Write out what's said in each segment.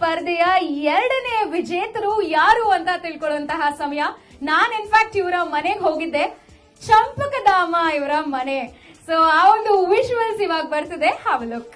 ಸ್ಪರ್ಧೆಯ 2ನೇ ವಿಜೇತರು ಯಾರು ಅಂತ ತಿಳ್ಕೊಳ್ಳುವಂತಹ ಸಮಯ. ನಾನ್ ಇನ್ಫ್ಯಾಕ್ಟ್ ಇವರ ಮನೆಗೆ ಹೋಗಿದ್ದೆ, ಚಂಪಕಧಾಮ ಇವರ ಮನೆ. ಸೊ ಆ ಒಂದು ವಿಜುವಲ್ಸ್ ಇವಾಗ ಬರ್ತಿದೆ, ಹ್ಯಾವ್ ಅ ಲುಕ್.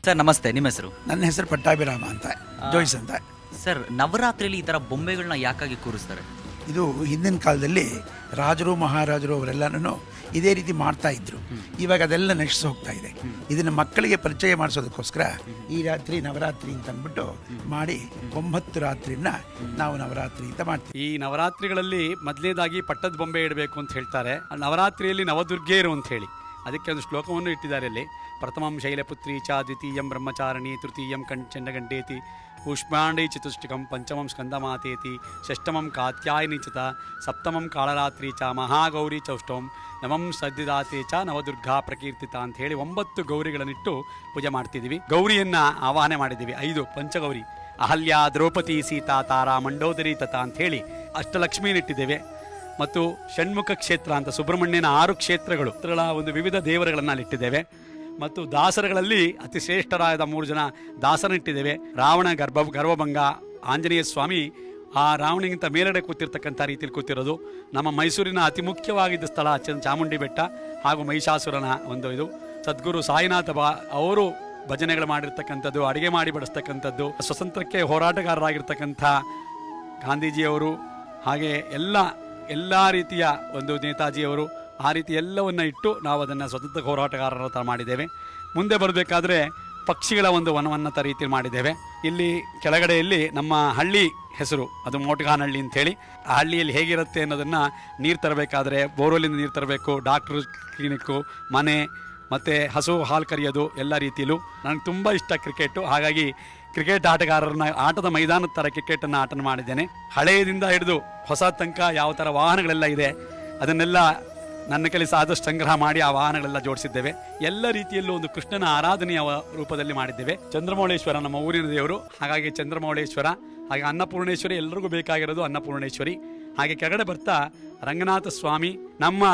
ಸರ್ ನಮಸ್ತೆ, ನಿಮ್ಮ ಹೆಸರು? ನನ್ನ ಹೆಸರು ಪಟ್ಟಾಭಿರಾಮ ಅಂತ, ಜೋಯ್ಸ್ ಅಂತ. ಸರ್, ನವರಾತ್ರಿಯಲ್ಲಿ ಈ ಥರ ಬೊಂಬೆಗಳನ್ನ ಯಾಕಾಗಿ ಕೂರಿಸ್ತಾರೆ? ಇದು ಹಿಂದಿನ ಕಾಲದಲ್ಲಿ ರಾಜರು ಮಹಾರಾಜರು ಅವರೆಲ್ಲನೂ ಇದೇ ರೀತಿ ಮಾಡ್ತಾ ಇದ್ರು. ಇವಾಗ ಅದೆಲ್ಲ ನಶಿಸಿ ಹೋಗ್ತಾ ಇದೆ. ಇದನ್ನು ಮಕ್ಕಳಿಗೆ ಪರಿಚಯ ಮಾಡಿಸೋದಕ್ಕೋಸ್ಕರ ಈ ರಾತ್ರಿ ನವರಾತ್ರಿ ಅಂತ ಅಂದ್ಬಿಟ್ಟು ಮಾಡಿ 9 ರಾತ್ರಿನ ನಾವು ನವರಾತ್ರಿ ಅಂತ ಮಾಡ್ತೀವಿ. ಈ ನವರಾತ್ರಿಗಳಲ್ಲಿ ಮೊದಲನೇದಾಗಿ ಪಟ್ಟದ ಬೊಂಬೆ ಇಡಬೇಕು ಅಂತ ಹೇಳ್ತಾರೆ. ನವರಾತ್ರಿಯಲ್ಲಿ ನವದುರ್ಗೆಯರು ಅಂತ ಹೇಳಿ ಅದಕ್ಕೆ ಒಂದು ಶ್ಲೋಕವನ್ನು ಇಟ್ಟಿದ್ದಾರೆ ಇಲ್ಲಿ. ಪ್ರಥಮಂ ಶೈಲಪುತ್ರಿ ಚ, ದ್ವಿತೀಯಂ ಬ್ರಹ್ಮಚಾರಿಣಿ, ತೃತೀಯಂ ಚಂಡಗಂಡೇತಿ, ಪುಷ್ಪಾಂಡೈ ಚತುಷ್ಟಕಂ, ಪಂಚಮಂ ಸ್ಕಂದಮಾತೇತಿ, ಷಷ್ಠಮಂ ಕಾತ್ಯಾಯಿನಿ ಚ, ಸಪ್ತಮಂ ಕಾಳರಾತ್ರಿ ಚ, ಮಹಾಗೌರಿ ಚೌಷ್ಟವಂ, ನವಂ ಸದ್ದಿದಾತೆ ಚ, ನವದುರ್ಗಾ ಪ್ರಕೀರ್ತಿತ ಅಂತ ಹೇಳಿ 9 ಗೌರಿಗಳನ್ನಿಟ್ಟು ಪೂಜೆ ಮಾಡ್ತಿದ್ದೀವಿ. ಗೌರಿಯನ್ನ ಆವಾಹನೆ ಮಾಡಿದ್ದೀವಿ. 5 ಪಂಚಗೌರಿ: ಅಹಲ್ಯ, ದ್ರೌಪದಿ, ಸೀತಾ, ತಾರಾ, ಮಂಡೋದರಿ ತಥಾ ಅಂತ ಹೇಳಿ ಅಷ್ಟಲಕ್ಷ್ಮಿನಿಟ್ಟಿದ್ದೇವೆ. ಮತ್ತು ಷಣ್ಮುಖ ಕ್ಷೇತ್ರ ಅಂತ ಸುಬ್ರಹ್ಮಣ್ಯನ 6 ಕ್ಷೇತ್ರಗಳು, ಒಂದು ವಿವಿಧ ದೇವರುಗಳನ್ನ ಅಲ್ಲಿಟ್ಟಿದ್ದೇವೆ. ಮತ್ತು ದಾಸರುಗಳಲ್ಲಿ ಅತಿ ಶ್ರೇಷ್ಠರಾದ 3 ಜನ ದಾಸರನ್ನಿಟ್ಟಿದ್ದೇವೆ. ರಾವಣ ಗರ್ವಭಂಗ ಆಂಜನೇಯ ಸ್ವಾಮಿ ಆ ರಾವಣಗಿಂತ ಮೇಲಡೆ ಕೂತಿರ್ತಕ್ಕಂಥ ರೀತಿಯಲ್ಲಿ ಕೂತಿರೋದು. ನಮ್ಮ ಮೈಸೂರಿನ ಅತಿ ಮುಖ್ಯವಾಗಿದ್ದ ಸ್ಥಳ ಚಾಮುಂಡಿ ಬೆಟ್ಟ ಹಾಗೂ ಮಹಿಷಾಸುರನ ಒಂದು ಇದು. ಸದ್ಗುರು ಸಾಯಿನಾಥ ಅವರು ಭಜನೆಗಳು ಮಾಡಿರ್ತಕ್ಕಂಥದ್ದು, ಅಡುಗೆ ಮಾಡಿ ಬಡಿಸ್ತಕ್ಕಂಥದ್ದು, ಸ್ವತಂತ್ರಕ್ಕೆ ಹೋರಾಟಗಾರರಾಗಿರ್ತಕ್ಕಂಥ ಗಾಂಧೀಜಿಯವರು, ಹಾಗೆ ಎಲ್ಲ ರೀತಿಯ ಒಂದು ನೇತಾಜಿಯವರು, ಆ ರೀತಿ ಎಲ್ಲವನ್ನ ಇಟ್ಟು ನಾವು ಅದನ್ನು ಸ್ವತಂತ್ರ ಹೋರಾಟಗಾರರ ಥರ ಮಾಡಿದ್ದೇವೆ. ಮುಂದೆ ಬರಬೇಕಾದ್ರೆ ಪಕ್ಷಿಗಳ ಒಂದು ವನವನ್ನತ ರೀತಿಯಲ್ಲಿ ಮಾಡಿದ್ದೇವೆ. ಇಲ್ಲಿ ಕೆಳಗಡೆಯಲ್ಲಿ ನಮ್ಮ ಹಳ್ಳಿ ಹೆಸರು, ಅದು ಮೋಟಗಾನಹಳ್ಳಿ ಅಂಥೇಳಿ. ಆ ಹಳ್ಳಿಯಲ್ಲಿ ಹೇಗಿರುತ್ತೆ ಅನ್ನೋದನ್ನು ನೀರು ತರಬೇಕಾದ್ರೆ ಬೋರ್ವೆಲ್ಲಿಂದ ನೀರು ತರಬೇಕು, ಡಾಕ್ಟ್ರು ಕ್ಲಿನಿಕ್ಕು, ಮನೆ, ಮತ್ತು ಹಸು ಹಾಲು ಕರೆಯೋದು ಎಲ್ಲ ರೀತಿಯಲ್ಲೂ. ನನಗೆ ತುಂಬ ಇಷ್ಟ ಕ್ರಿಕೆಟು, ಹಾಗಾಗಿ ಕ್ರಿಕೆಟ್ ಆಟಗಾರರನ್ನ ಆಟದ ಮೈದಾನದ ಥರ ಕ್ರಿಕೆಟನ್ನು ಆಟ ಮಾಡಿದ್ದೇನೆ. ಹಳೆಯದಿಂದ ಹಿಡಿದು ಹೊಸ ತನಕ ಯಾವ ಥರ ವಾಹನಗಳೆಲ್ಲ ಇದೆ ಅದನ್ನೆಲ್ಲ ನನ್ನ ಕೆಲಸ ಆದಷ್ಟು ಸಂಗ್ರಹ ಮಾಡಿ ಆ ವಾಹನಗಳೆಲ್ಲ ಜೋಡಿಸಿದ್ದೇವೆ. ಎಲ್ಲ ರೀತಿಯಲ್ಲೂ ಒಂದು ಕೃಷ್ಣನ ಆರಾಧನೆಯ ರೂಪದಲ್ಲಿ ಮಾಡಿದ್ದೇವೆ. ಚಂದ್ರಮೌಳೇಶ್ವರ ನಮ್ಮ ಊರಿನ ದೇವರು, ಹಾಗಾಗಿ ಚಂದ್ರಮೌಳೇಶ್ವರ. ಹಾಗೆ ಅನ್ನಪೂರ್ಣೇಶ್ವರಿ, ಎಲ್ಲರಿಗೂ ಬೇಕಾಗಿರೋದು ಅನ್ನಪೂರ್ಣೇಶ್ವರಿ. ಹಾಗೆ ಕೆಳಗಡೆ ಬರ್ತಾ ರಂಗನಾಥ ಸ್ವಾಮಿ. ನಮ್ಮ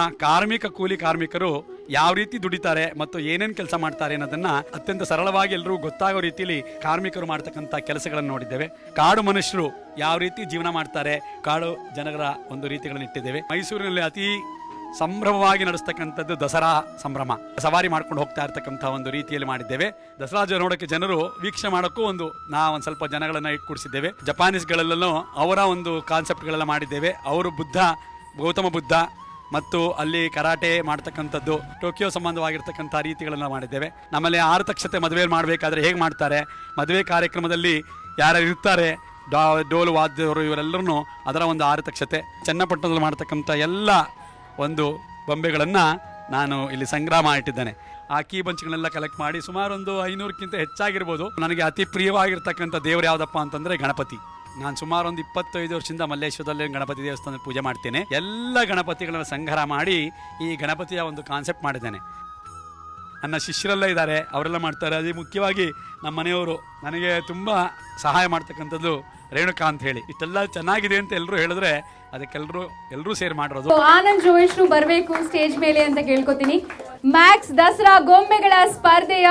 ಕೂಲಿ ಕಾರ್ಮಿಕರು ಯಾವ ರೀತಿ ದುಡಿತಾರೆ ಮತ್ತು ಏನೇನು ಕೆಲಸ ಮಾಡ್ತಾರೆ ಅನ್ನೋದನ್ನ ಅತ್ಯಂತ ಸರಳವಾಗಿ ಎಲ್ಲರೂ ಗೊತ್ತಾಗೋ ರೀತಿಯಲ್ಲಿ ಕಾರ್ಮಿಕರು ಮಾಡ್ತಕ್ಕಂಥ ಕೆಲಸಗಳನ್ನು ನೋಡಿದ್ದೇವೆ. ಕಾಡು ಮನುಷ್ಯರು ಯಾವ ರೀತಿ ಜೀವನ ಮಾಡ್ತಾರೆ, ಕಾಡು ಜನರ ಒಂದು ರೀತಿಗಳನ್ನು ಇಟ್ಟಿದ್ದೇವೆ. ಮೈಸೂರಿನಲ್ಲಿ ಅತಿ ಸಂಭ್ರಮವಾಗಿ ನಡೆಸ್ತಕ್ಕಂಥದ್ದು ದಸರಾ ಸಂಭ್ರಮ. ಸವಾರಿ ಮಾಡ್ಕೊಂಡು ಹೋಗ್ತಾ ಇರ್ತಕ್ಕಂಥ ಒಂದು ರೀತಿಯಲ್ಲಿ ಮಾಡಿದ್ದೇವೆ. ದಸರಾ ನೋಡೋಕ್ಕೆ ಜನರು ವೀಕ್ಷಣೆ ಮಾಡೋಕ್ಕೂ ಒಂದು ಸ್ವಲ್ಪ ಜನಗಳನ್ನ ಕೂಡಿಸಿದ್ದೇವೆ. ಜಪಾನೀಸ್ಗಳೆಲ್ಲೂ ಅವರ ಒಂದು ಕಾನ್ಸೆಪ್ಟ್ಗಳೆಲ್ಲ ಮಾಡಿದ್ದೇವೆ. ಅವರು ಗೌತಮ ಬುದ್ಧ ಮತ್ತು ಅಲ್ಲಿ ಕರಾಟೆ ಮಾಡ್ತಕ್ಕಂಥದ್ದು, ಟೋಕಿಯೋ ಸಂಬಂಧವಾಗಿರ್ತಕ್ಕಂಥ ರೀತಿಗಳನ್ನ ಮಾಡಿದ್ದೇವೆ. ನಮ್ಮಲ್ಲಿ ಆರತಕ್ಷತೆ ಮದುವೆಯಲ್ಲಿ ಮಾಡಬೇಕಾದ್ರೆ ಹೇಗೆ ಮಾಡ್ತಾರೆ, ಮದುವೆ ಕಾರ್ಯಕ್ರಮದಲ್ಲಿ ಯಾರು ಇರ್ತಾರೆ, ಡೋಲು ವಾದ್ಯವರು, ಇವರೆಲ್ಲರೂ ಅದರ ಒಂದು ಆರತಕ್ಷತೆ. ಚನ್ನಪಟ್ಟಣದಲ್ಲಿ ಮಾಡ್ತಕ್ಕಂಥ ಎಲ್ಲ ಒಂದು ಬೊಂಬೆಗಳನ್ನು ನಾನು ಇಲ್ಲಿ ಸಂಗ್ರಹ ಮಾಡಿಟ್ಟಿದ್ದೇನೆ. ಆ ಕೀ ಬಂಚ್ಗಳನ್ನೆಲ್ಲ ಕಲೆಕ್ಟ್ ಮಾಡಿ ಸುಮಾರು ಒಂದು 500ಕ್ಕಿಂತ ಹೆಚ್ಚಾಗಿರ್ಬೋದು. ನನಗೆ ಅತಿ ಪ್ರಿಯವಾಗಿರ್ತಕ್ಕಂಥ ದೇವರು ಯಾವುದಪ್ಪ ಅಂತಂದರೆ ಗಣಪತಿ. ನಾನು ಸುಮಾರು ಒಂದು 25 ವರ್ಷದಿಂದ ಮಲ್ಲೇಶ್ವರದಲ್ಲಿ ಗಣಪತಿ ದೇವಸ್ಥಾನದಲ್ಲಿ ಪೂಜೆ ಮಾಡ್ತೇನೆ. ಎಲ್ಲ ಗಣಪತಿಗಳನ್ನು ಸಂಗ್ರಹ ಮಾಡಿ ಈ ಗಣಪತಿಯ ಒಂದು ಕಾನ್ಸೆಪ್ಟ್ ಮಾಡಿದ್ದೇನೆ. ನನ್ನ ಶಿಷ್ಯರೆಲ್ಲ ಇದ್ದಾರೆ, ಅವರೆಲ್ಲ ಮಾಡ್ತಾರೆ. ಅದೇ ಮುಖ್ಯವಾಗಿ ನಮ್ಮ ಮನೆಯವರು ನನಗೆ ತುಂಬ ಸಹಾಯ ಮಾಡ್ತಕ್ಕಂಥದ್ದು ರೇಣುಕಾ ಅಂತ ಹೇಳಿ. ಇಷ್ಟೆಲ್ಲ ಚೆನ್ನಾಗಿದೆ ಅಂತ ಎಲ್ಲರೂ ಹೇಳಿದ್ರೆ ಅದಕ್ಕೆಲ್ಲರೂ ಸೇರಿ ಮಾಡಿರೋದು. ಆನಂದ್ ಜೋಯಿಶ್ರು ಬರಬೇಕು ಸ್ಟೇಜ್ ಮೇಲೆ ಅಂತ ಕೇಳ್ಕೊತೀನಿ. ಮ್ಯಾಕ್ಸ್ ದಸರಾ ಗೊಂಬೆಗಳ ಸ್ಪರ್ಧೆಯ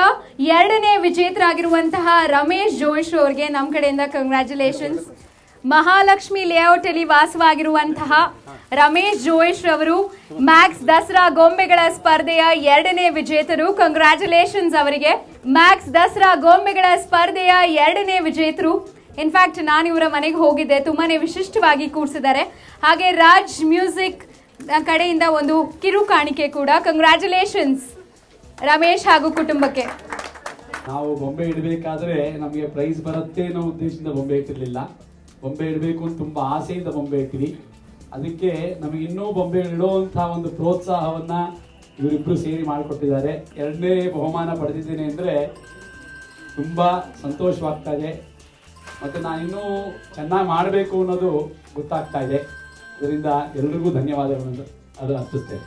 2ನೇ ವಿಜೇತರಾಗಿರುವಂತಹ ರಮೇಶ್ ಜೋಯಿಶ್ರು ಅವರಿಗೆ ನಮ್ಮ ಕಡೆಯಿಂದ ಕಂಗ್ರ್ಯಾಚುಲೇಷನ್ಸ್. ಮಹಾಲಕ್ಷ್ಮಿ ಲೇಔಟ್ ಅಲ್ಲಿ ವಾಸವಾಗಿರುವಂತಹ ರಮೇಶ್ ಜೋಯಿಶ್ ರವರು ಮ್ಯಾಕ್ಸ್ ದಸರಾ ಗೊಂಬೆಗಳ ಸ್ಪರ್ಧೆಯ 2ನೇ ವಿಜೇತರು. ಕಂಗ್ರ್ಯಾಚುಲೇಷನ್ಸ್ ಅವರಿಗೆ. ಮ್ಯಾಕ್ಸ್ ದಸರಾ ಗೊಂಬೆಗಳ ಸ್ಪರ್ಧೆಯ 2ನೇ ವಿಜೇತರು. ಇನ್ಫ್ಯಾಕ್ಟ್ ನಾನು ಇವರ ಮನೆಗೆ ಹೋಗಿದ್ದೆ, ತುಂಬಾನೇ ವಿಶಿಷ್ಟವಾಗಿ ಕೂರಿಸಿದ್ದಾರೆ. ಹಾಗೆ ರಾಜ್ ಮ್ಯೂಸಿಕ್ ಕಡೆಯಿಂದ ಒಂದು ಕಿರು ಕಾಣಿಕೆ ಕೂಡ. ಕಂಗ್ರ್ಯಾಚುಲೇಷನ್ಸ್ ರಮೇಶ್ ಹಾಗೂ ಕುಟುಂಬಕ್ಕೆ. ನಾವು ಬೊಂಬೆ ಇಡಬೇಕಾದ್ರೆ ನಮಗೆ ಪ್ರೈಸ್ ಬರುತ್ತೆ ಅನ್ನೋ ಉದ್ದೇಶದಿಂದ ಬೊಂಬೆ ಇಟ್ಟಿರಲಿಲ್ಲ. ಬೊಂಬೆ ಇಡಬೇಕು ಅಂತ ತುಂಬಾ ಆಸೆಯಿಂದ ಬೊಂಬೆ ಇಟ್ಟಿವಿ. ಅದಕ್ಕೆ ನಮಗೆ ಇನ್ನೂ ಬೊಂಬೆ ಇಡುವಂತಹ ಒಂದು ಪ್ರೋತ್ಸಾಹವನ್ನ ಇವರಿಬ್ರು ಸೇರಿ ಮಾಡಿಕೊಟ್ಟಿದ್ದಾರೆ. 2ನೇ ಬಹುಮಾನ ಪಡೆದಿದ್ದೇನೆ ಅಂದರೆ ತುಂಬಾ ಸಂತೋಷವಾಗ್ತಾ ಇದೆ. ಮತ್ತು ನಾನಿನ್ನೂ ಚೆನ್ನಾಗಿ ಮಾಡಬೇಕು ಅನ್ನೋದು ಗೊತ್ತಾಗ್ತಾ ಇದೆ. ಇದರಿಂದ ಎಲ್ರಿಗೂ ಧನ್ಯವಾದಗಳನ್ನು ಅದು ಅರ್ಪಿಸ್ತೇನೆ.